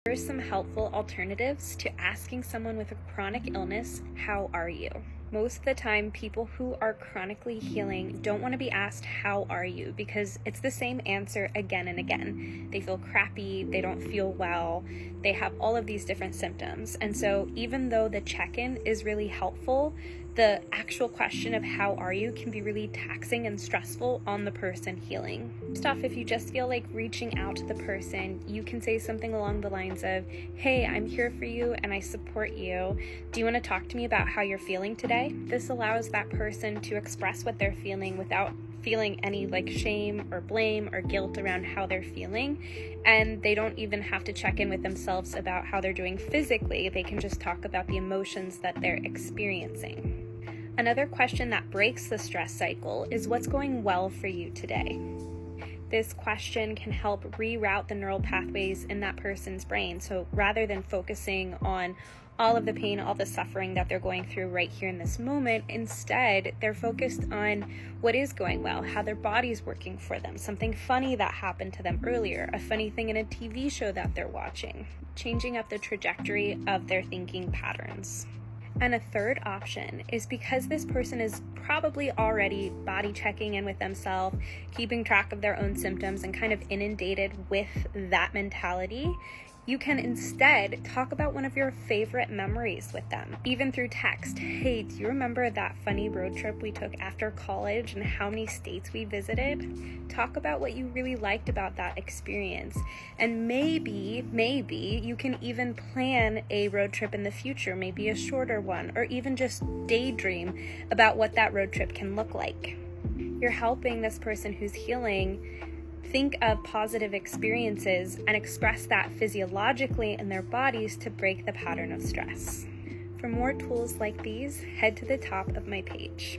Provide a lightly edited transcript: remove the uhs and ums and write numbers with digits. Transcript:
Here are some helpful alternatives to asking someone with a chronic illness, how are you? Most of the time, people who are chronically healing don't want to be asked, how are you? Because it's the same answer again and again. They feel crappy, they don't feel well, they have all of these different symptoms. And so even though the check-in is really helpful, the actual question of how are you can be really taxing and stressful on the person healing. First off, if you just feel like reaching out to the person, you can say something along the lines of, hey, I'm here for you and I support you. Do you want to talk to me about how you're feeling today? This allows that person to express what they're feeling without feeling any shame or blame or guilt around how they're feeling, and they don't even have to check in with themselves about how they're doing physically. They can just talk about the emotions that they're experiencing. Another question that breaks the stress cycle is, what's going well for you today? This question can help reroute the neural pathways in that person's brain. So rather than focusing on all of the pain, all the suffering that they're going through right here in this moment, instead, they're focused on what is going well, how their body's working for them, something funny that happened to them earlier, a funny thing in a TV show that they're watching, changing up the trajectory of their thinking patterns. And a third option is, because this person is probably already body checking in with themselves, keeping track of their own symptoms, and kind of inundated with that mentality, you can instead talk about one of your favorite memories with them, even through text. Hey, do you remember that funny road trip we took after college and how many states we visited? Talk about what you really liked about that experience. And maybe you can even plan a road trip in the future, maybe a shorter one, or even just daydream about what that road trip can look like. You're helping this person who's healing think of positive experiences and express that physiologically in their bodies to break the pattern of stress. For more tools like these, head to the top of my page.